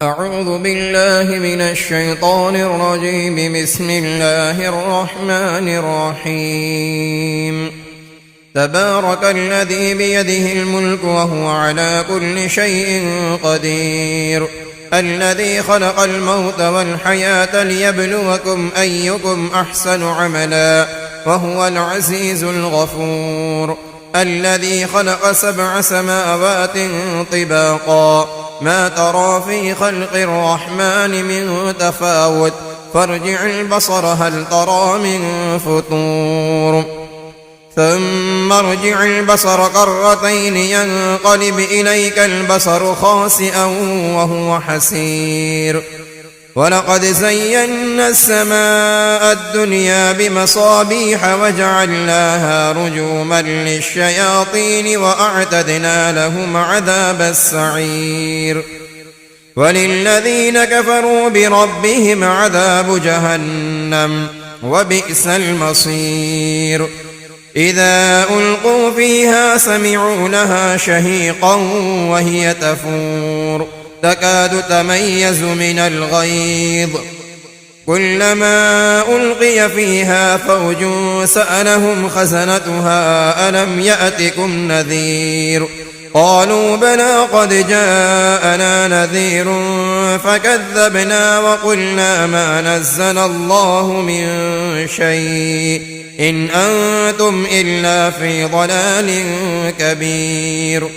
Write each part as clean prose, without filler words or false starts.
أعوذ بالله من الشيطان الرجيم. بسم الله الرحمن الرحيم. تبارك الذي بيده الملك وهو على كل شيء قدير، الذي خلق الموت والحياة ليبلوكم أيكم أحسن عملا وهو العزيز الغفور، الذي خلق 7 سماوات طباقا ما ترى في خلق الرحمن من تفاوت فارجع البصر هل ترى من فطور، ثم ارجع البصر كرتين ينقلب إليك البصر خاسئا وهو حسير، ولقد زينا السماء الدنيا بمصابيح وجعلناها رجوما للشياطين وأعتدنا لهم عذاب السعير، وللذين كفروا بربهم عذاب جهنم وبئس المصير. إذا ألقوا فيها سمعوا لها شهيقا وهي تفور تكاد تميز من الغيظ، كلما ألقي فيها فوج سألهم خزنتها ألم يأتكم نذير، قالوا بلى قد جاءنا نذير فكذبنا وقلنا ما نزل الله من شيء إن أنتم إلا في ضلال كبير،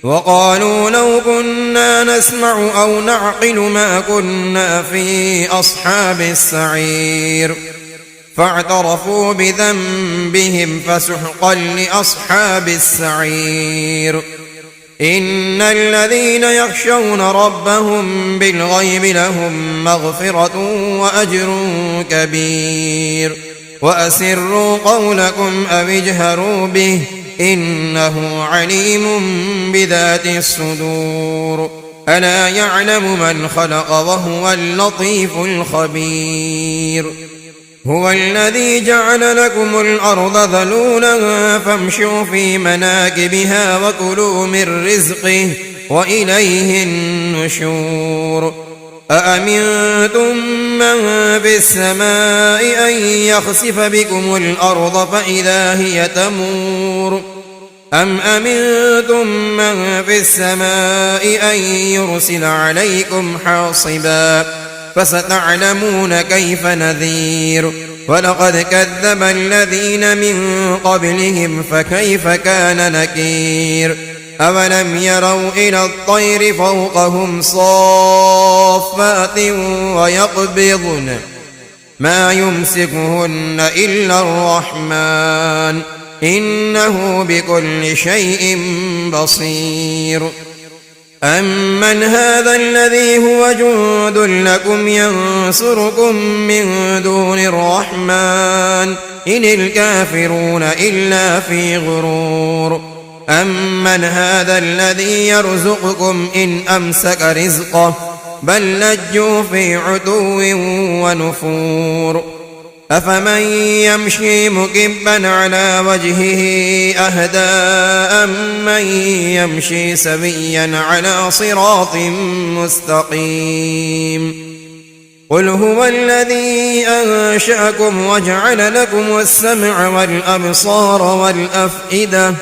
وقالوا لو كنا نسمع أو نعقل ما كنا في أصحاب السعير، فاعترفوا بذنبهم فسحقا لأصحاب السعير. إن الذين يخشون ربهم بالغيب لهم مغفرة وأجر كبير، وأسروا قولكم أو اجهروا به إنه عليم بذات الصدور، ألا يعلم من خلق وهو اللطيف الخبير. هو الذي جعل لكم الأرض ذلولا فامشوا في مناكبها وكلوا من رزقه وإليه النشور، أأمنتم من في السماء أن يخسف بكم الأرض فإذا هي تمور، أم أمنتم من في السماء أن يرسل عليكم حاصبا فستعلمون كيف نذير، ولقد كذب الذين من قبلهم فكيف كان نكير. أولم يروا إلى الطير فوقهم صافات ويقبضن ما يمسكهن إلا الرحمن إنه بكل شيء بصير. أمن هذا الذي هو جند لكم ينصركم من دون الرحمن إن الكافرون إلا في غرور، أمن هذا الذي يرزقكم إن أمسك رزقه بل لجوا في عتو ونفور، أفمن يمشي مكبا على وجهه أهدى أمن يمشي سويا على صراط مستقيم. قل هو الذي أنشأكم وجعل لكم السمع والأبصار والأفئدة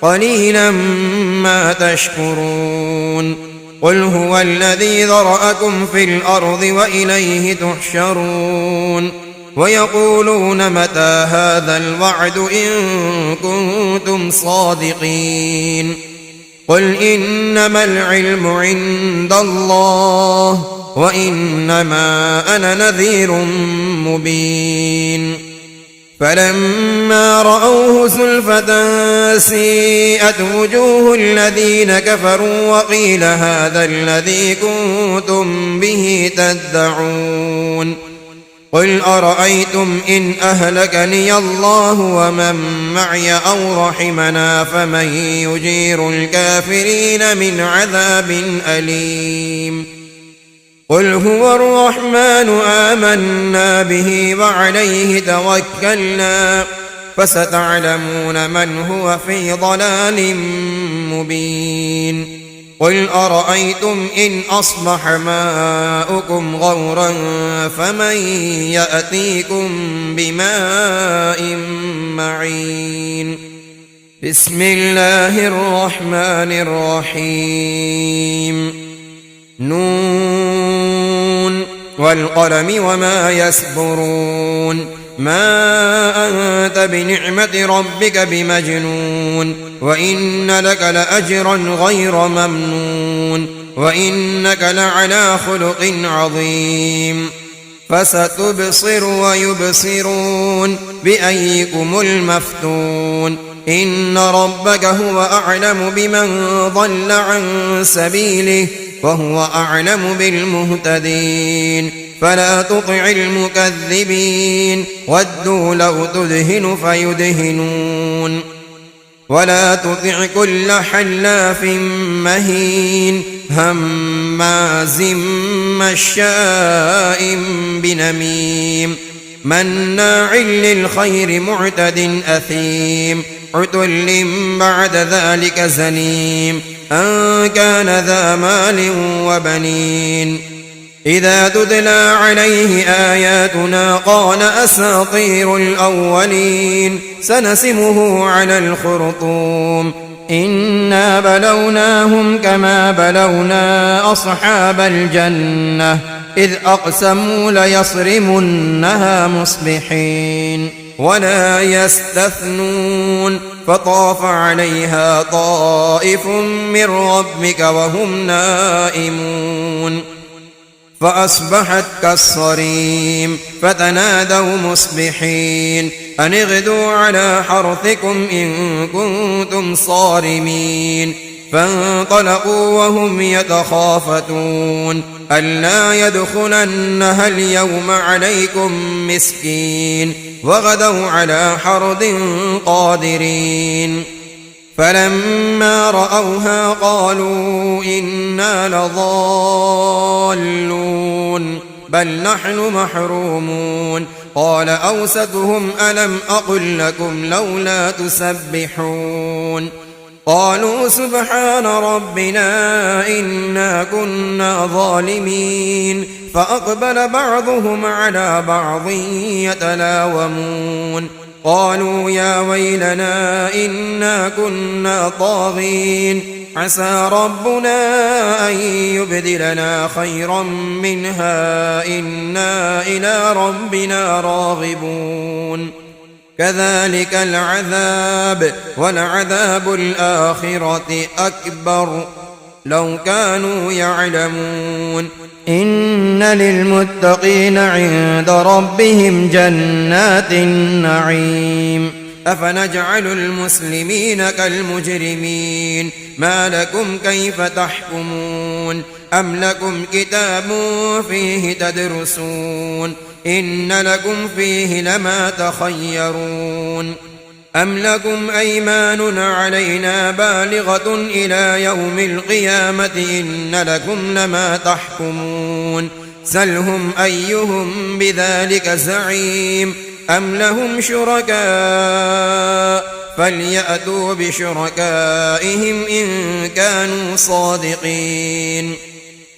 قليلا ما تشكرون. قل هو الذي ذرأكم في الأرض وإليه تحشرون. ويقولون متى هذا الوعد إن كنتم صادقين. قل إنما العلم عند الله وإنما أنا نذير مبين. فلما رأوه زلفة سيئت وجوه الذين كفروا وقيل هذا الذي كنتم به تدعون. قل أرأيتم إن أهلكني الله ومن معي أو رحمنا فمن يجير الكافرين من عذاب أليم. قل هو الرحمن آمنا به وعليه توكلنا فستعلمون من هو في ضلال مبين. قل أرأيتم إن أصبح ماؤكم غورا فمن يأتيكم بماء معين. بسم الله الرحمن الرحيم. نون والقلم وما يسطرون. ما أنت بنعمة ربك بمجنون وإن لك لأجرا غير ممنون وإنك لعلى خلق عظيم. فستبصر ويبصرون بأيكم المفتون. إن ربك هو أعلم بمن ضل عن سبيله وهو أعلم بالمهتدين. فلا تطع المكذبين ودوا لو تدهن فيدهنون. ولا تطع كل حلاف مهين هماز مشاء بنميم مناع للخير معتد أثيم عتل بعد ذلك زنيم أن كان ذا مال وبنين. إذا تتلى عليه آياتنا قال أساطير الأولين سنسمه على الخرطوم. إنا بلوناهم كما بلونا أصحاب الجنة إذ أقسموا ليصرمنها مصبحين ولا يستثنون. فطاف عليها طائف من ربك وهم نائمون فأصبحت كالصريم. فتنادوا مصبحين أن اغدوا على حرثكم إن كنتم صارمين. فانطلقوا وهم يتخافتون ألا يدخلنها اليوم عليكم مسكين وغدوا على حرد قادرين. فلما رأوها قالوا إنا لضالون بل نحن محرومون. قال أوسطهم ألم أقل لكم لولا تسبحون. قالوا سبحان ربنا إنا كنا ظالمين. فأقبل بعضهم على بعض يتلاومون قالوا يا ويلنا إنا كنا طاغين عسى ربنا أن يبدلنا خيرا منها إنا إلى ربنا راغبون. كذلك العذاب ولعذاب الآخرة أكبر لو كانوا يعلمون. إن للمتقين عند ربهم جنات النعيم. أفنجعل المسلمين كالمجرمين ما لكم كيف تحكمون. أم لكم كتاب فيه تدرسون إن لكم فيه لما تخيرون. أم لكم أيمان علينا بالغة إلى يوم القيامة إن لكم لما تحكمون. سلهم أيهم بذلك زعيم. أم لهم شركاء فليأتوا بشركائهم إن كانوا صادقين.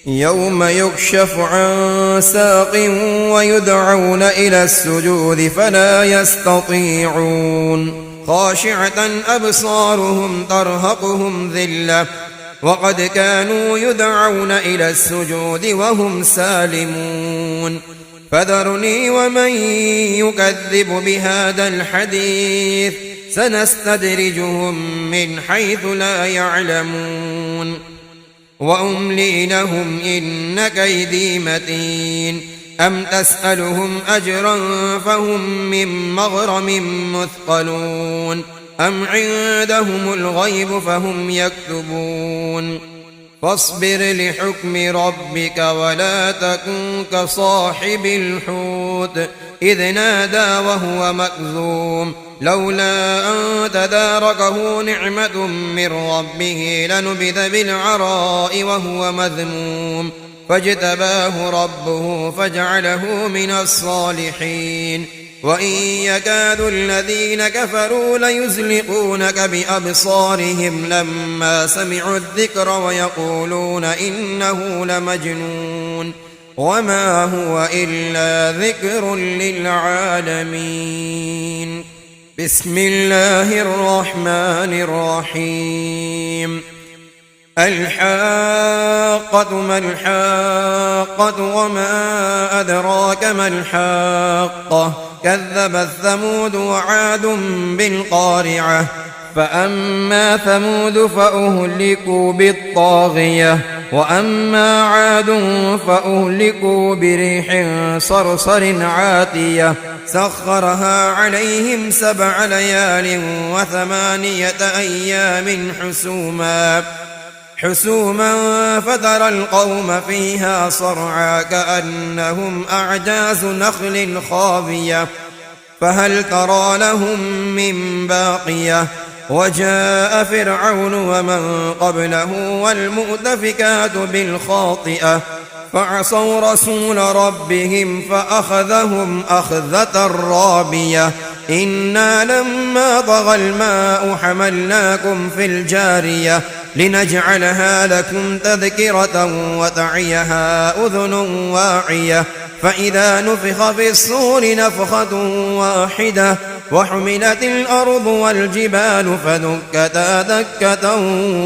يوم يكشف عن ساق ويدعون إلى السجود فلا يستطيعون خاشعة أبصارهم ترهقهم ذلة وقد كانوا يدعون إلى السجود وهم سالمون. فذرني ومن يكذب بهذا الحديث سنستدرجهم من حيث لا يعلمون وأملي لهم إن كيدي متين. أم تسألهم أجرا فهم من مغرم مثقلون أم عندهم الغيب فهم يكتبون. فاصبر لحكم ربك ولا تكن كصاحب الحوت إذ نادى وهو مكذوم لولا أن تداركه نعمة من ربه لنبذ بالعراء وهو مذموم فاجتباه ربه فجعله من الصالحين. وإن يكاد الذين كفروا ليزلقونك بأبصارهم لما سمعوا الذكر ويقولون إنه لمجنون وما هو إلا ذكر للعالمين. بسم الله الرحمن الرحيم. الحاقة ما الحاقة وما أدراك ما الحاقة كذبت ثمود وعاد بالقارعة فأما ثمود فأهلكوا بالطاغية وأما عاد فأهلكوا بريح صرصر عاتية سخرها عليهم 7 ليال و8 أيام حسوما فترى القوم فيها صرعى كأنهم أعجاز نخل خاوية فهل ترى لهم من باقية وجاء فرعون ومن قبله والمؤتفكات بالخاطئة فعصوا رسول ربهم فأخذهم أخذة رابية إنا لما طغى الماء حملناكم في الجارية لنجعلها لكم تذكرة وتعيها أذن واعية فإذا نفخ في الصور نفخة واحدة وحملت الأرض والجبال فدكتا دكة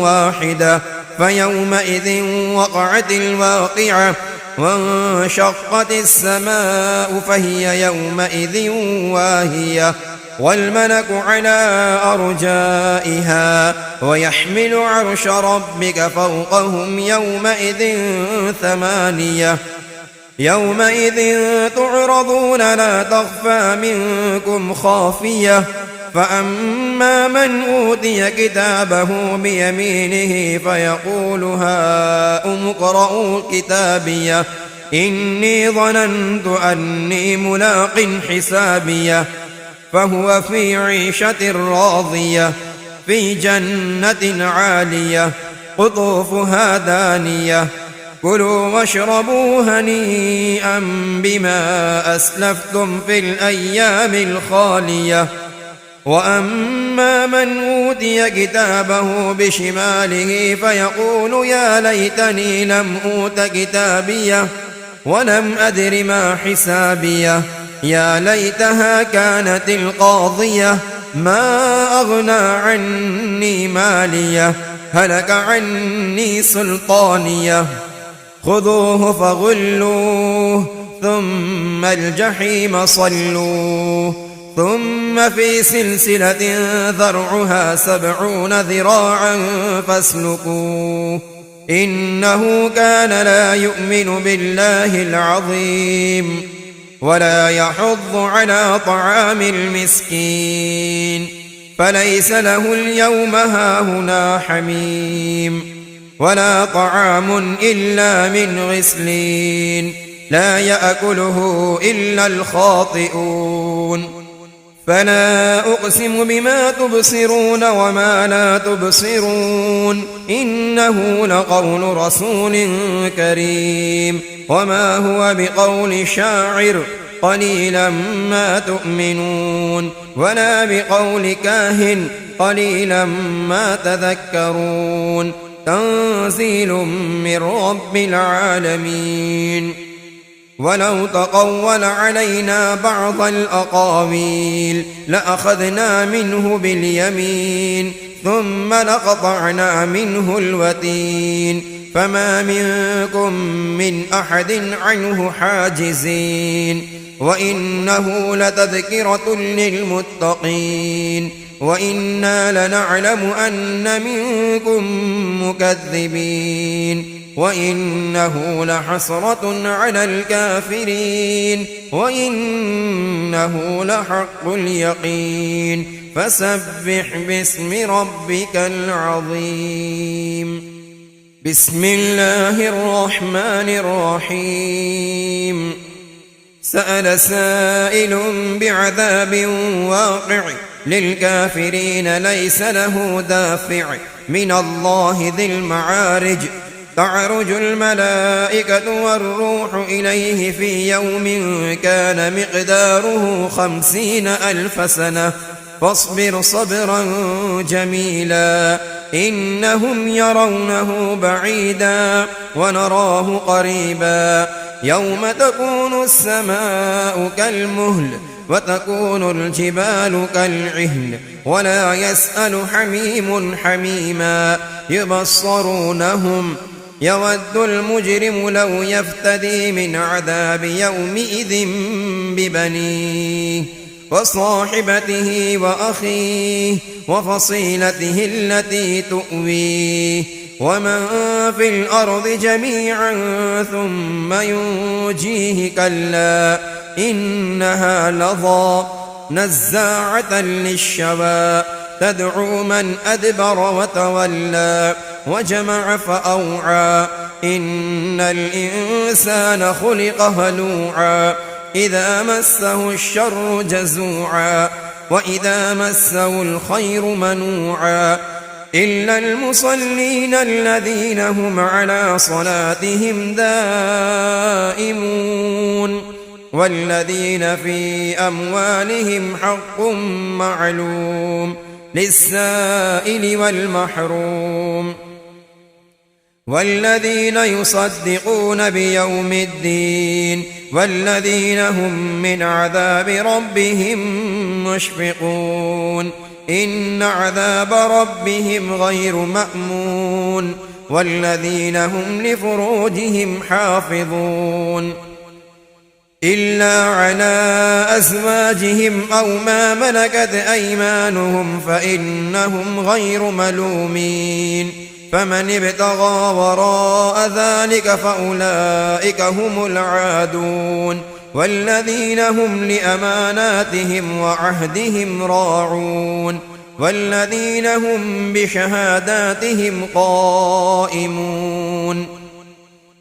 واحدة فيومئذ وقعت الواقعة وانشقت السماء فهي يومئذ واهية والملك على أرجائها ويحمل عرش ربك فوقهم يومئذ 8 يومئذ تعرضون لا تخفى منكم خافية فأما من أوتي كتابه بيمينه فيقول هاؤم اقرءوا كتابيه إني ظننت أني ملاق حسابيه فهو في عيشة راضية في جنة عالية قطوفها دانية كلوا واشربوا هنيئا بما أسلفتم في الأيام الخالية وأما من أوتي كتابه بشماله فيقول يا ليتني لم أوت كتابيه ولم أدر ما حسابيه يا ليتها كانت القاضية ما أغنى عني ماليه هلك عني سلطانيه خذوه فغلوه ثم الجحيم صلوه ثم في سلسلة ذرعها 70 ذراعا فاسلكوه إنه كان لا يؤمن بالله العظيم ولا يحض على طعام المسكين فليس له اليوم هاهنا حميم ولا طعام إلا من غسلين لا يأكله إلا الخاطئون فلا أقسم بما تبصرون وما لا تبصرون إنه لقول رسول كريم وما هو بقول شاعر قليلا ما تؤمنون ولا بقول كاهن قليلا ما تذكرون تنزيل من رب العالمين ولو تقول علينا بعض الأقاويل لأخذنا منه باليمين ثم لقطعنا منه الوتين فما منكم من أحد عنه حاجزين وإنه لتذكرة للمتقين وإنا لنعلم أن منكم مكذبين وإنه لحسرة على الكافرين وإنه لحق اليقين فسبح باسم ربك العظيم. بسم الله الرحمن الرحيم. سأل سائل بعذاب واقع للكافرين ليس له دافع من الله ذي المعارج تعرج الملائكة والروح إليه في يوم كان مقداره 50,000 سنة فاصبر صبرا جميلا إنهم يرونه بعيدا ونراه قريبا يوم تكون السماء كالمهل وتكون الجبال كالعهن ولا يسأل حميم حميما يبصرونهم يود المجرم لو يفتدي من عذاب يومئذ ببنيه وصاحبته وأخيه وفصيلته التي تؤويه ومن في الأرض جميعا ثم ينجيه كلا إنها لظى نزاعة للشوى تدعو من أدبر وتولى وجمع فأوعى إن الإنسان خلق هلوعا إذا مسه الشر جزوعا وإذا مسه الخير منوعا إلا المصلين الذين هم على صلاتهم دائمون والذين في أموالهم حق معلوم للسائل والمحروم والذين يصدقون بيوم الدين والذين هم من عذاب ربهم مشفقون إن عذاب ربهم غير مأمون والذين هم لفروجهم حافظون إلا على أزواجهم أو ما ملكت أيمانهم فإنهم غير ملومين فمن ابتغى وراء ذلك فأولئك هم العادون والذين هم لأماناتهم وعهدهم راعون والذين هم بشهاداتهم قائمون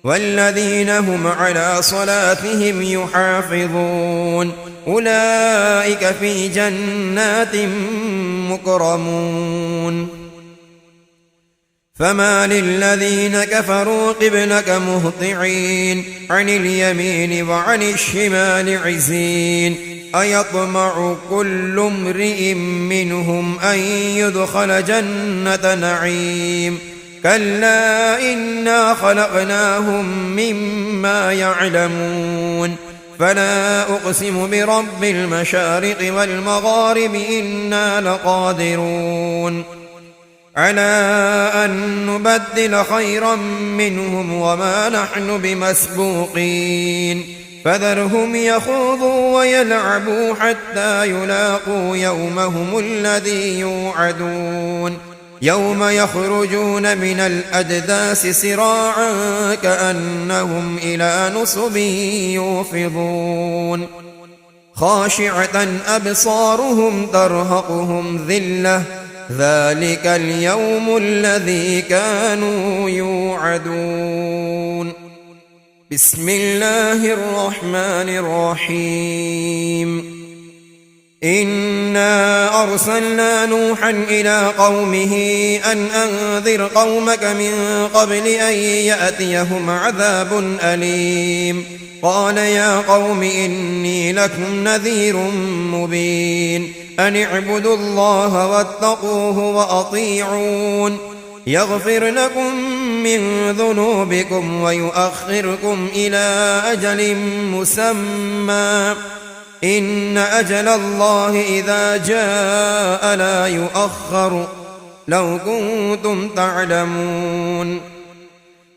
والذين هم على صلاتهم يحافظون أولئك في جنات مكرمون فما للذين كفروا قبلك مهطعين عن اليمين وعن الشمال عزين أيطمع كل امرئ منهم أن يدخل جنة نعيم كلا إنا خلقناهم مما يعلمون فلا أقسم برب المشارق والمغارب إنا لقادرون على أن نبدل خيرا منهم وما نحن بمسبوقين فذرهم يخوضوا ويلعبوا حتى يلاقوا يومهم الذي يوعدون يوم يخرجون من الأجداث سراعا كأنهم إلى نصب يوفضون خاشعة أبصارهم ترهقهم ذلة ذلك اليوم الذي كانوا يوعدون بسم الله الرحمن الرحيم إنا أرسلنا نوحا إلى قومه أن أنذر قومك من قبل أن يأتيهم عذاب أليم قال يا قوم إني لكم نذير مبين أن اعبدوا الله واتقوه وأطيعون يغفر لكم من ذنوبكم ويؤخركم إلى أجل مسمى إن أجل الله إذا جاء لا يؤخر لو كنتم تعلمون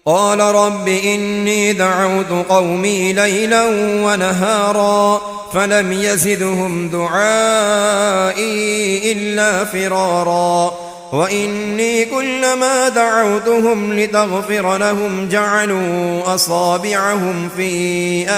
قال رب إني دعوت قومي ليلا ونهارا فلم يزدهم دعائي إلا فرارا وإني كلما دعوتهم لتغفر لهم جعلوا أصابعهم في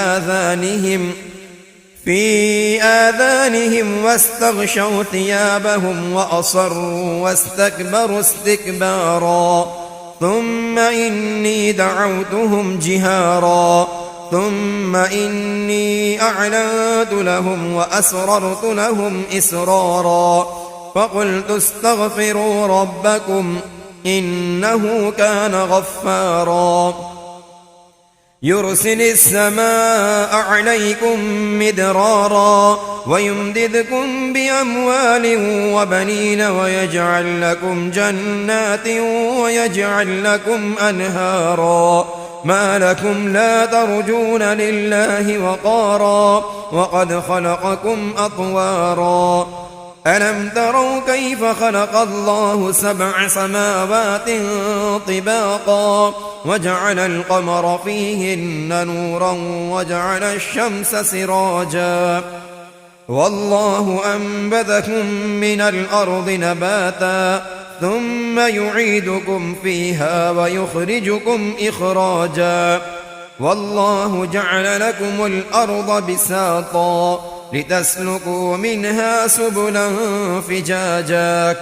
آذانهم واستغشوا ثيابهم وأصروا واستكبروا استكبارا ثم إني دعوتهم جهارا ثم إني أعلنت لهم وأسررت لهم إسرارا فقلت استغفروا ربكم إنه كان غفارا يرسل السماء عليكم مدرارا ويمددكم بأموال وبنين ويجعل لكم جنات ويجعل لكم أنهارا ما لكم لا ترجون لله وقارا وقد خلقكم أطوارا ألم تروا كيف خلق الله 7 سماوات طباقا وجعل القمر فيهن نورا وجعل الشمس سراجا والله أنبتكم من الأرض نباتا ثم يعيدكم فيها ويخرجكم إخراجا والله جعل لكم الأرض بساطا لتسلكوا منها سبلا فجاجا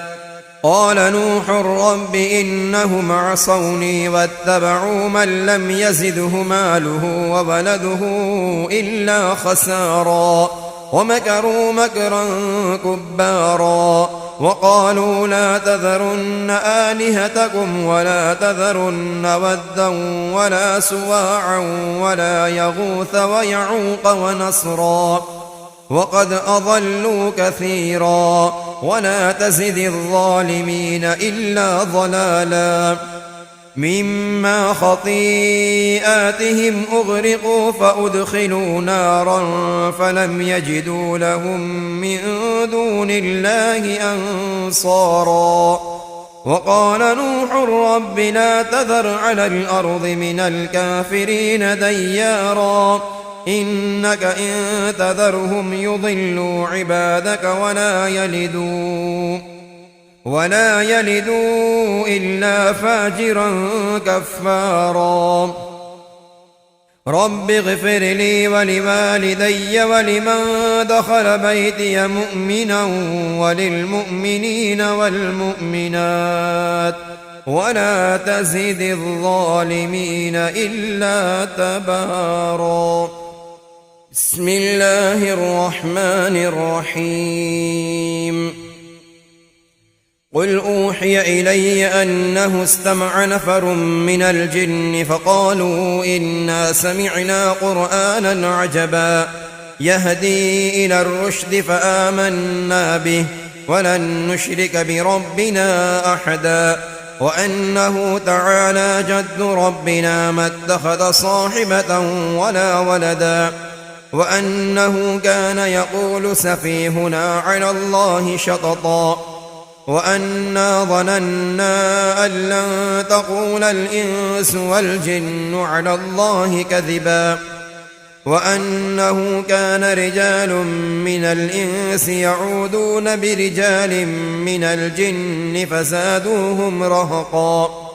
قال نوح رب إنهم عصوني واتبعوا من لم يزده ماله وولده إلا خسارا ومكروا مكرا كبارا وقالوا لا تذرن آلهتكم ولا تذرن ودا ولا سواعا ولا يغوث ويعوق ونسرا وقد أضلوا كثيرا ولا تزد الظالمين إلا ضلالا مما خطيئاتهم أغرقوا فأدخلوا نارا فلم يجدوا لهم من دون الله أنصارا وقال نوح رب لا تذر على الأرض من الكافرين ديارا إنك إن تذرهم يضلوا عبادك ولا يلدوا إلا فاجرا كفارا رب اغفر لي ولوالدي ولمن دخل بيتي مؤمنا وللمؤمنين والمؤمنات ولا تزد الظالمين إلا تبارا بسم الله الرحمن الرحيم قل أوحي إلي أنه استمع نفر من الجن فقالوا إنا سمعنا قرآنا عجبا يهدي إلى الرشد فآمنا به ولن نشرك بربنا أحدا وأنه تعالى جد ربنا ما اتخذ صاحبة ولا ولدا وأنه كان يقول سفيهنا على الله شططا وأنا ظننا أن لن تقول الإنس والجن على الله كذبا وأنه كان رجال من الإنس يعوذون برجال من الجن فزادوهم رهقا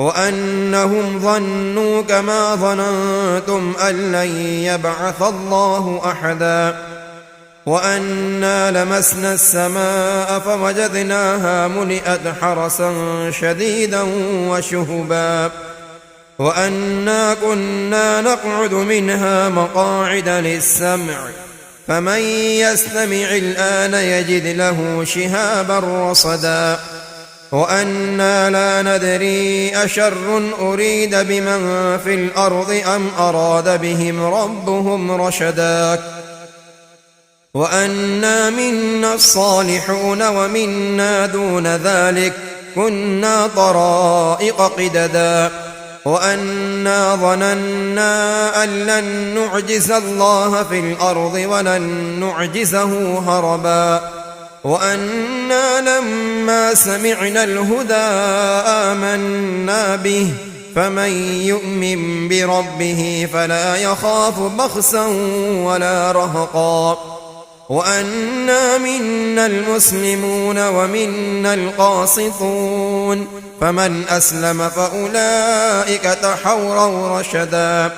وأنهم ظنوا كما ظننتم أن لن يبعث الله أحدا وأنا لمسنا السماء فوجدناها ملئت حرسا شديدا وشهبا وأنا كنا نقعد منها مقاعد للسمع فمن يستمع الآن يجد له شهابا رصدا وأنا لا ندري أشر أريد بمن في الأرض أم أراد بهم ربهم رشدا وأنا منا الصالحون ومنا دون ذلك كنا طرائق قددا وأنا ظننا أن لن نعجز الله في الأرض ولن نعجزه هربا وأنا لما سمعنا الهدى آمنا به فمن يؤمن بربه فلا يخاف بخسا ولا رهقا وأنا منا المسلمون ومنا القاسطون فمن أسلم فأولئك تحروا رشدا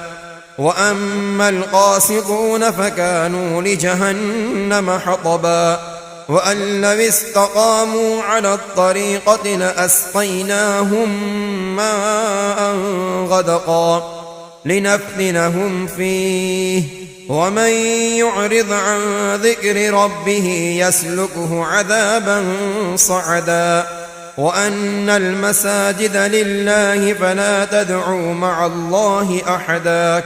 وأما القاسطون فكانوا لجهنم حطبا وأن لو استقاموا على الطريقة لأسقيناهم ماء غدقا لنفتنهم فيه ومن يعرض عن ذكر ربه يسلكه عذابا صعدا وأن المساجد لله فلا تدعوا مع الله أحدا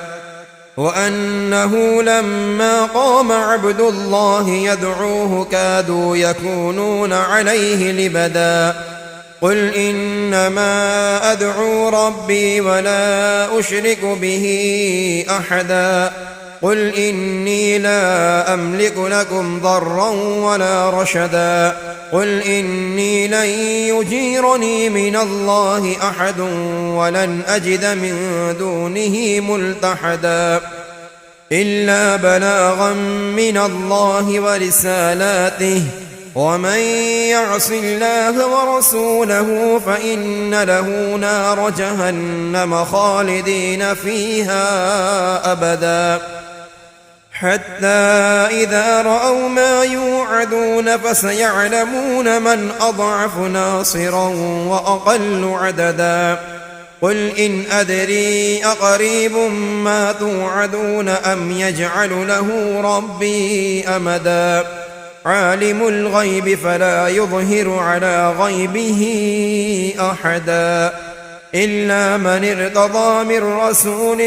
وأنه لما قام عبد الله يدعوه كادوا يكونون عليه لبدا قل إنما أدعو ربي ولا أشرك به أحدا قل إني لا أملك لكم ضرا ولا رشدا قل إني لن يجيرني من الله أحد ولن أجد من دونه ملتحدا إلا بلاغا من الله ورسالاته ومن يعص الله ورسوله فإن له نار جهنم خالدين فيها أبدا حتى إذا رأوا ما يوعدون فسيعلمون من أضعف ناصرا وأقل عددا قل إن أدري أقريب ما توعدون أم يجعل له ربي أمدا عالم الغيب فلا يظهر على غيبه أحدا إلا من ارتضى من رسول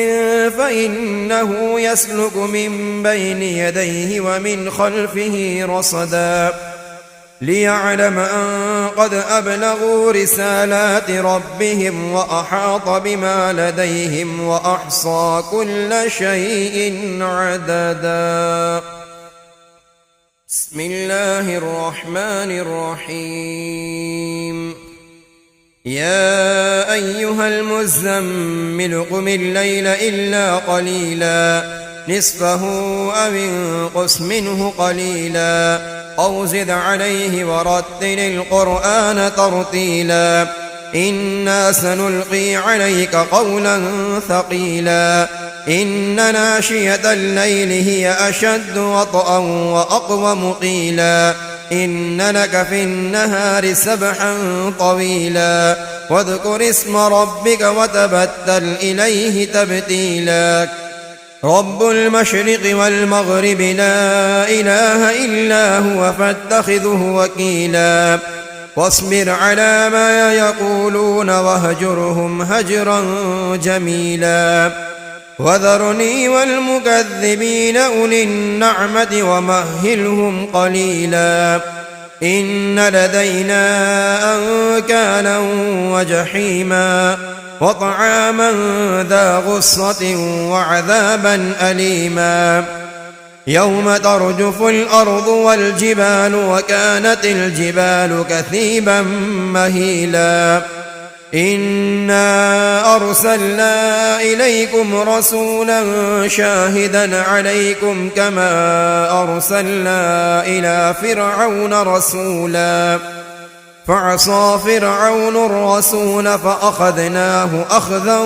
فإنه يسلك من بين يديه ومن خلفه رصدا ليعلم أن قد أبلغوا رسالات ربهم وأحاط بما لديهم وأحصى كل شيء عددا بسم الله الرحمن الرحيم يا أيها المزمل قم الليل إلا قليلا نصفه أو انقص منه قليلا أو زد عليه ورتل القرآن ترتيلا إنا سنلقي عليك قولا ثقيلا إن ناشية الليل هي أشد وطئا وأقوم قيلا إن لك في النهار سبحا طويلا واذكر اسم ربك وتبتل إليه تبتيلا رب المشرق والمغرب لا إله إلا هو فاتخذه وكيلا واصبر على ما يقولون واهجرهم هجرا جميلا وذرني والمكذبين أولي النعمة ومهلهم قليلا إن لدينا أنكالا وجحيما وطعاما ذا غصة وعذابا أليما يوم ترجف الأرض والجبال وكانت الجبال كثيبا مهيلا إنا أرسلنا إليكم رسولا شاهدا عليكم كما أرسلنا إلى فرعون رسولا فعصى فرعون الرسول فأخذناه أخذا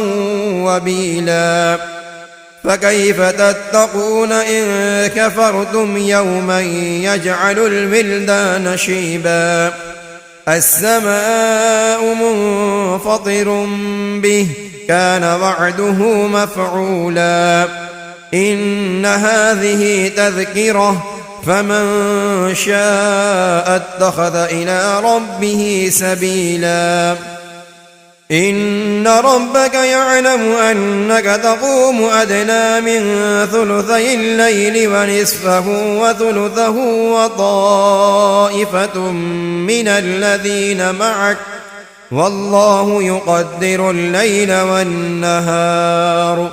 وبيلا فكيف تتقون إن كفرتم يوما يجعل الولدان شيبا السماء منفطر به كان وعده مفعولا إن هذه تذكرة فمن شاء اتخذ إلى ربه سبيلا إن ربك يعلم أنك تقوم أدنى من ثلثي الليل ونصفه وثلثه وطائفة من الذين معك والله يقدر الليل والنهار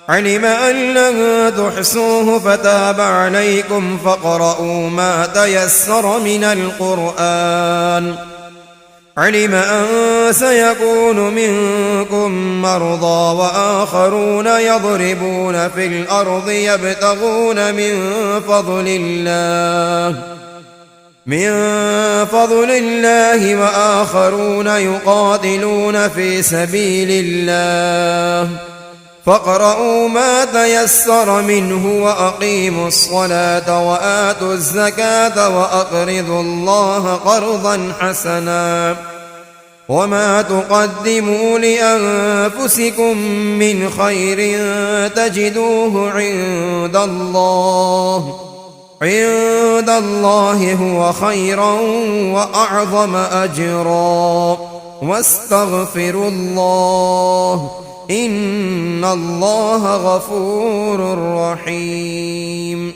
علم أن لن تحصوه فتاب عليكم فاقرؤوا ما تيسر من القرآن علم أن سيكون منكم مرضى وآخرون يضربون في الأرض يبتغون من فضل الله وآخرون يقاتلون في سبيل الله فاقرؤوا ما تيسر منه وأقيموا الصلاة وآتوا الزكاة وأقرضوا الله قرضا حسنا وما تقدموا لأنفسكم من خير تجدوه عند الله عند الله هو خيرا وأعظم أجرا واستغفروا الله إن الله غفور رحيم.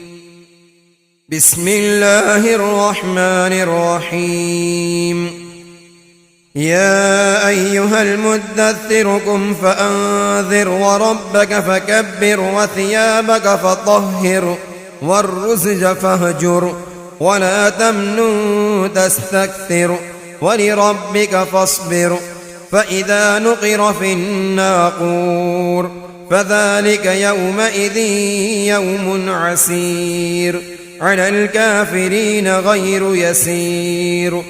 بسم الله الرحمن الرحيم. يا أيها المدثر قم فأنذر وربك فكبر وثيابك فطهر والرزج فاهجر ولا تمنن تستكثر ولربك فاصبر فإذا نقر في الناقور فذلك يومئذ يوم عسير على الكافرين غير يسير.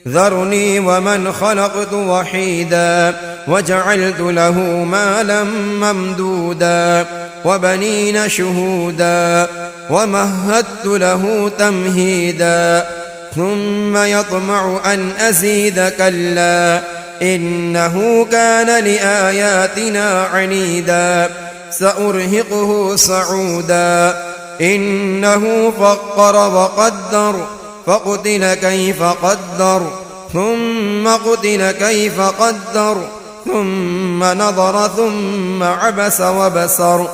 ذرني ومن خلقت وحيدا وجعلت له مالا ممدودا وبنين شهودا ومهدت له تمهيدا ثم يطمع أن أزيد كلا إنه كان لآياتنا عنيدا سأرهقه صعودا إنه فكر وقدر فقتل كيف قدر ثم قتل كيف قدر ثم نظر ثم عبس وبسر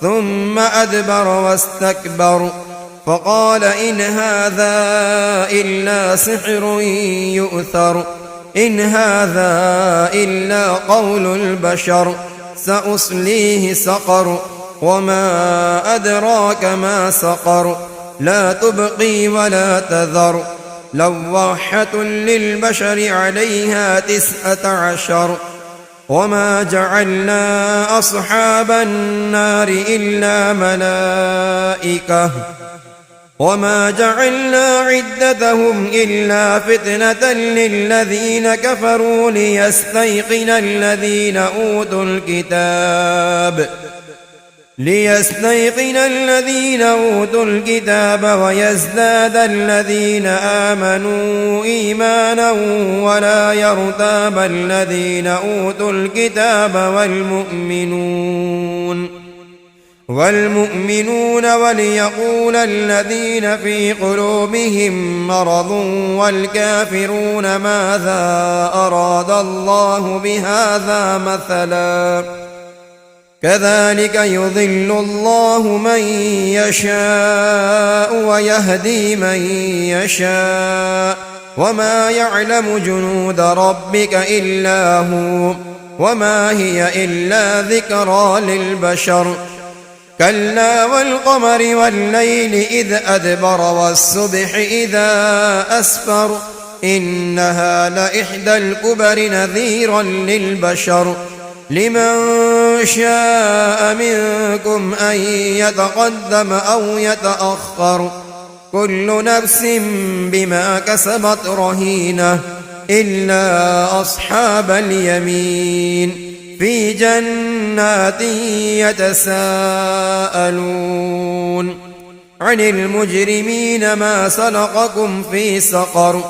ثم أدبر واستكبر فقال إن هذا إلا سحر يؤثر إن هذا إلا قول البشر سأصليه سقر وما أدراك ما سقر لا تبقي ولا تذر لواحة للبشر عليها 19 وما جعلنا أصحاب النار إلا ملائكة وما جعلنا عدتهم إلا فتنة للذين كفروا ليستيقن الذين أوتوا الكتاب ويزداد الذين آمنوا إيمانا ولا يرتاب الذين أوتوا الكتاب والمؤمنون وليقول الذين في قلوبهم مرض والكافرون ماذا أراد الله بهذا مثلا كذلك يضل الله من يشاء ويهدي من يشاء وما يعلم جنود ربك إلا هو وما هي إلا ذكرى للبشر كلا والقمر والليل إذ أدبر والصبح إذا أسفر إنها لإحدى الكبر نذيرا للبشر لمن شاء منكم أن يتقدم أو يتأخر كل نفس بما كسبت رهينة إلا أصحاب اليمين في جنات يتساءلون عن المجرمين ما سلقكم في سقر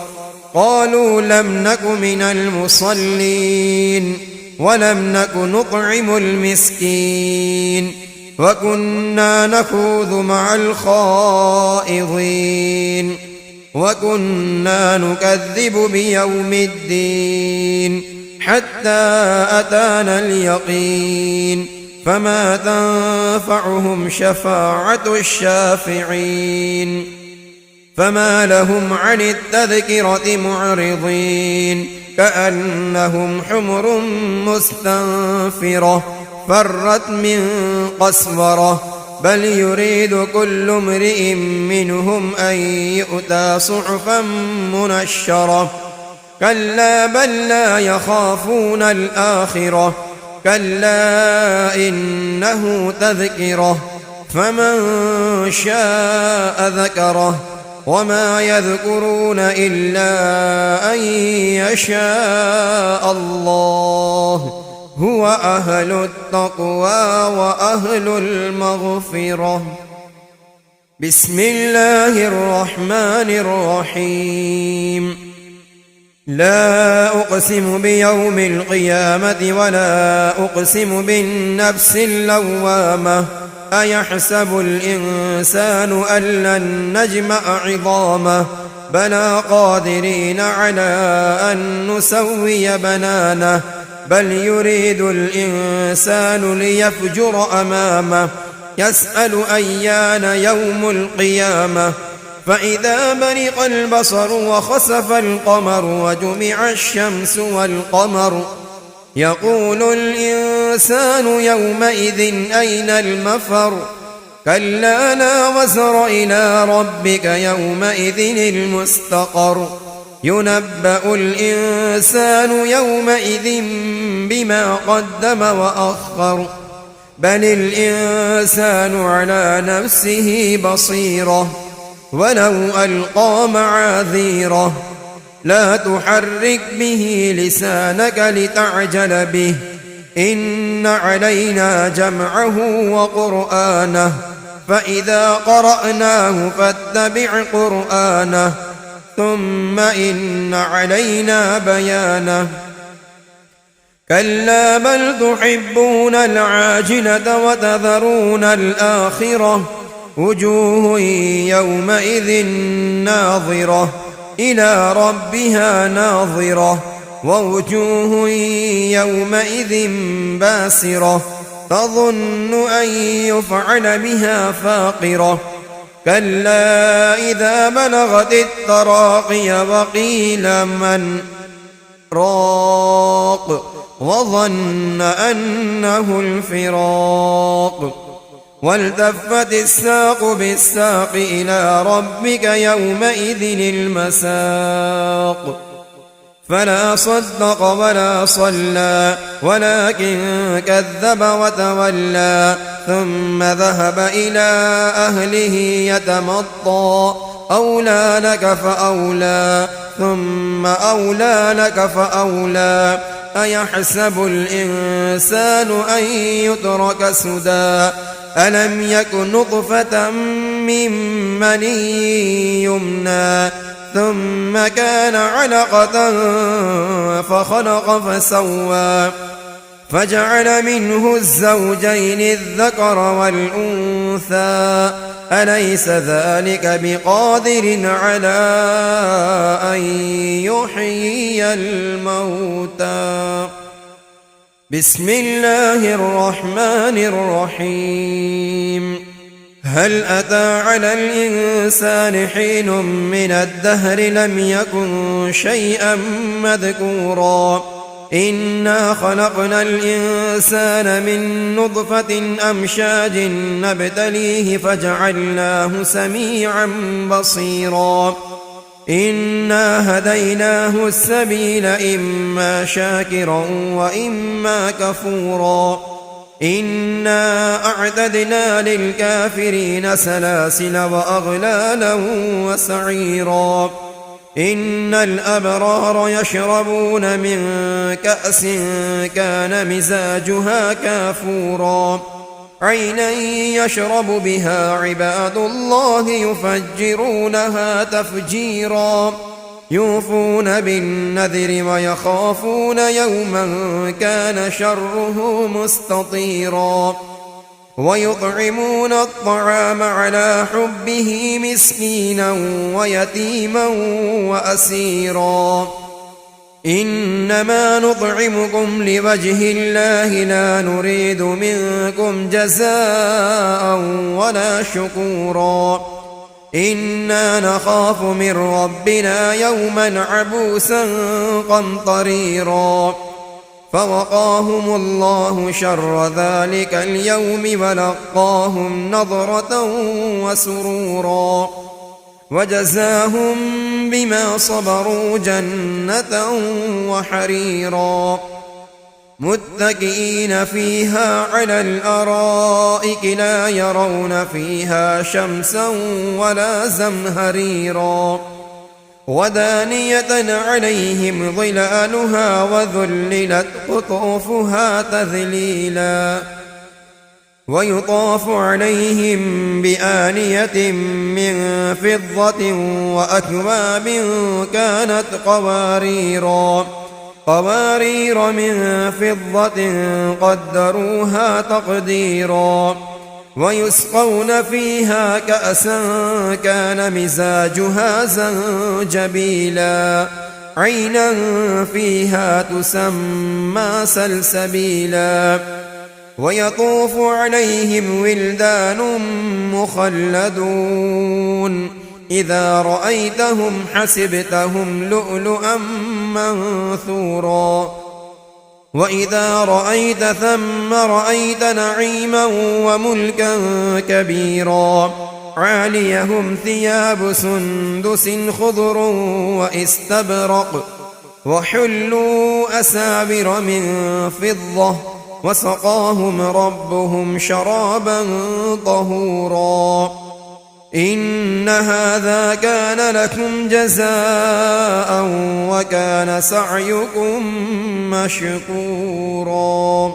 قالوا لم نك من المصلين ولم نك نطعم المسكين وكنا نخوض مع الخائضين وكنا نكذب بيوم الدين حتى أتانا اليقين فما تنفعهم شفاعة الشافعين فما لهم عن التذكرة معرضين كأنهم حمر مستنفرة فرت من قسورة بل يريد كل امرئ منهم أن يؤتى صحفا منشرة كلا بل لا يخافون الآخرة كلا إنه تذكرة فمن شاء ذكره وما يذكرون إلا أن يشاء الله هو أهل التقوى وأهل المغفرة. بسم الله الرحمن الرحيم. لا أقسم بيوم القيامة ولا أقسم بالنفس اللوامة أيحسب الإنسان أن لن نجمع عظامه بلى قادرين على أن نسوي بنانه بل يريد الإنسان ليفجر أمامه يسأل أيان يوم القيامة فإذا برق البصر وخسف القمر وجمع الشمس والقمر يقول الإنسان يومئذ أين المفر كلا لا وزر إلى ربك يومئذ المستقر ينبأ الإنسان يومئذ بما قدم وأخر بل الإنسان على نفسه بصيرة ولو ألقى معاذيره لا تحرك به لسانك لتعجل به إن علينا جمعه وقرآنه فإذا قرأناه فاتبع قرآنه ثم إن علينا بيانه كلا بل تحبون العاجلة وتذرون الآخرة وجوه يومئذ ناظرة إلى ربها ناظرة ووجوه يومئذ باسرة تظن أن يفعل بها فاقرة كلا إذا بلغت التراقي وقيل من راق وظن أنه الفراق والتفت الساق بالساق إلى ربك يومئذ المساق فلا صدق ولا صلى ولكن كذب وتولى ثم ذهب إلى أهله يتمطى أولى لك فأولى ثم أولى لك فأولى أيحسب الإنسان أن يترك سدى ألم يك نطفة من مني يمنى ثم كان علقة فخلق فسوى فجعل منه الزوجين الذكر والأنثى أليس ذلك بقادر على أن يحيي الموتى بسم الله الرحمن الرحيم هل أتى على الإنسان حين من الدهر لم يكن شيئا مذكورا إنا خلقنا الإنسان من نطفة أمشاج نبتليه فجعلناه سميعا بصيرا إنا هديناه السبيل إما شاكرا وإما كفورا إنا أعتدنا للكافرين سلاسل وأغلالا وسعيرا إن الأبرار يشربون من كأس كان مزاجها كافورا عينا يشرب بها عباد الله يفجرونها تفجيرا يوفون بالنذر ويخافون يوما كان شره مستطيرا ويطعمون الطعام على حبه مسكينا ويتيما وأسيرا إنما نطعمكم لوجه الله لا نريد منكم جزاء ولا شكورا إنا نخاف من ربنا يوما عبوسا قمطريرا فوقاهم الله شر ذلك اليوم ولقاهم نضرة وسرورا وجزاهم بما صبروا جنة وحريرا متكئين فيها على الأرائك لا يرون فيها شمسا ولا زمهريرا ودانية عليهم ظلالها وذللت قطوفها تذليلا ويطاف عليهم بآنية من فضة وأكواب كانت قوارير من فضة قدروها تقديرا ويسقون فيها كأسا كان مزاجها زنجبيلا عينا فيها تسمى سلسبيلا ويطوف عليهم ولدان مخلدون إذا رأيتهم حسبتهم لؤلؤا منثورا وإذا رأيت ثم رأيت نعيما وملكا كبيرا عاليهم ثياب سندس خضر واستبرق وحلوا أسابر من فضة وسقاهم ربهم شرابا طهورا إن هذا كان لكم جزاء وكان سعيكم مشكورا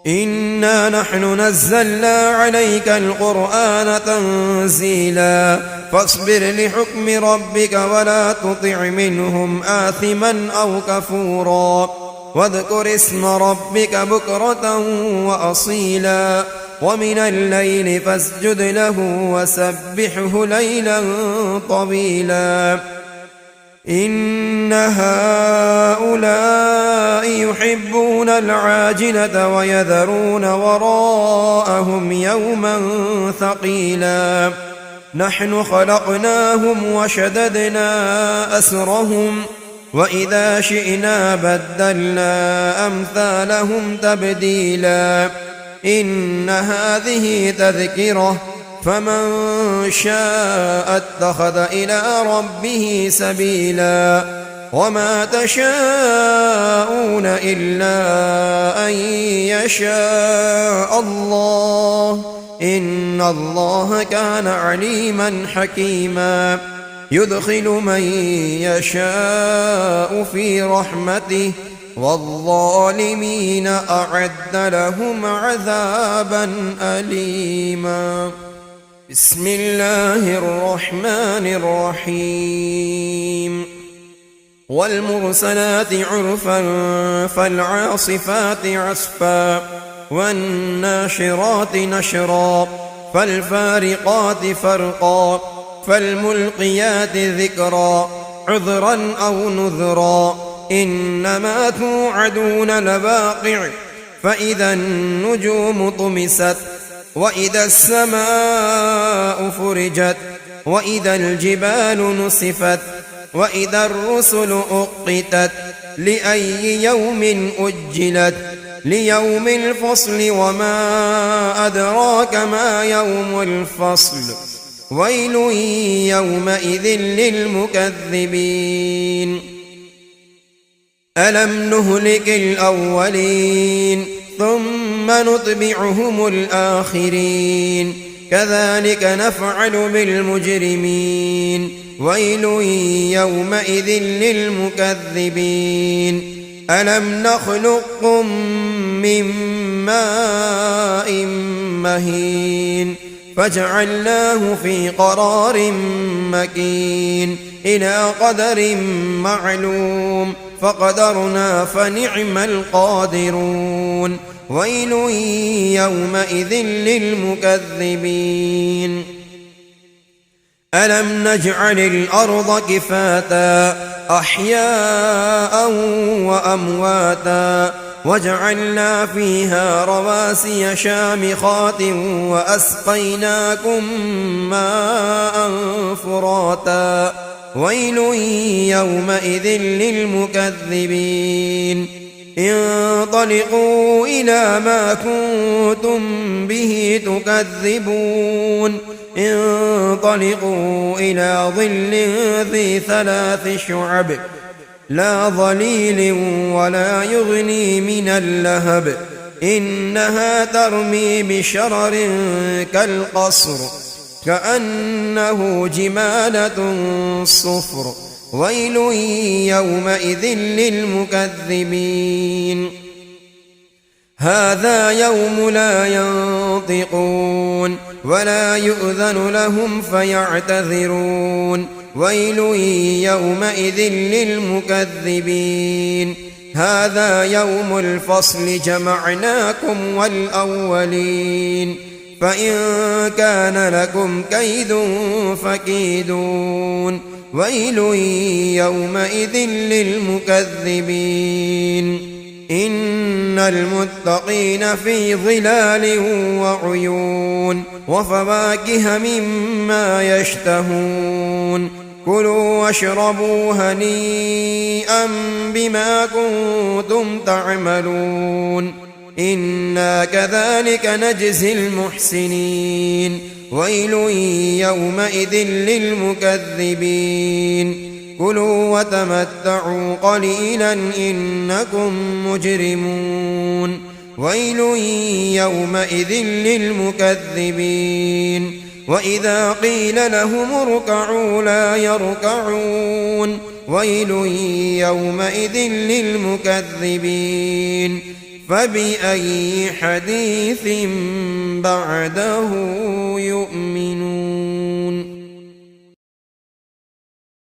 إنا نحن نزلنا عليك القرآن تنزيلا فاصبر لحكم ربك ولا تطع منهم آثما أو كفورا واذكر اسم ربك بكرة وأصيلا ومن الليل فاسجد له وسبحه ليلا طويلا إن هؤلاء يحبون العاجلة ويذرون وراءهم يوما ثقيلا نحن خلقناهم وشددنا أسرهم وإذا شئنا بدلنا أمثالهم تبديلا إن هذه تذكرة فمن شاء اتخذ إلى ربه سبيلا وما تشاءون إلا أن يشاء الله إن الله كان عليما حكيما يدخل من يشاء في رحمته والظالمين أعد لهم عذابا أليما بسم الله الرحمن الرحيم والمرسلات عرفا فالعاصفات عصفا والناشرات نشرا فالفارقات فرقا فالملقيات ذكرا عذرا أو نذرا إنما توعدون لواقع فإذا النجوم طمست وإذا السماء فرجت وإذا الجبال نسفت وإذا الرسل أقتت لأي يوم أجلت ليوم الفصل وما أدراك ما يوم الفصل ويل يومئذ للمكذبين ألم نهلك الأولين ثم نتبعهم الآخرين كذلك نفعل بالمجرمين ويل يومئذ للمكذبين ألم نخلقكم من ماء مهين فجعلناه في قرار مكين إلى قدر معلوم فقدرنا فنعم القادرون ويل يومئذ للمكذبين ألم نجعل الأرض كفاتا أحياء وأمواتا وجعلنا فيها رواسي شامخات وأسقيناكم ماء فراتا ويل يومئذ للمكذبين انطلقوا إلى ما كنتم به تكذبون انطلقوا إلى ظل ذي 3 شعب لا ظليل ولا يغني من اللهب إنها ترمي بشرر كالقصر كأنه جمالة صفر ويل يومئذ للمكذبين هذا يوم لا ينطقون ولا يؤذن لهم فيعتذرون ويل يومئذ للمكذبين هذا يوم الفصل جمعناكم والأولين فإن كان لكم كيد فكيدون ويل يومئذ للمكذبين إن المتقين في ظلال وعيون وفواكه مما يشتهون كلوا واشربوا هنيئا بما كنتم تعملون إنا كذلك نجزي المحسنين ويل يومئذ للمكذبين كلوا وتمتعوا قليلا إنكم مجرمون ويل يومئذ للمكذبين وإذا قيل لهم اركعوا لا يركعون ويل يومئذ للمكذبين فبأي حديث بعده يؤمنون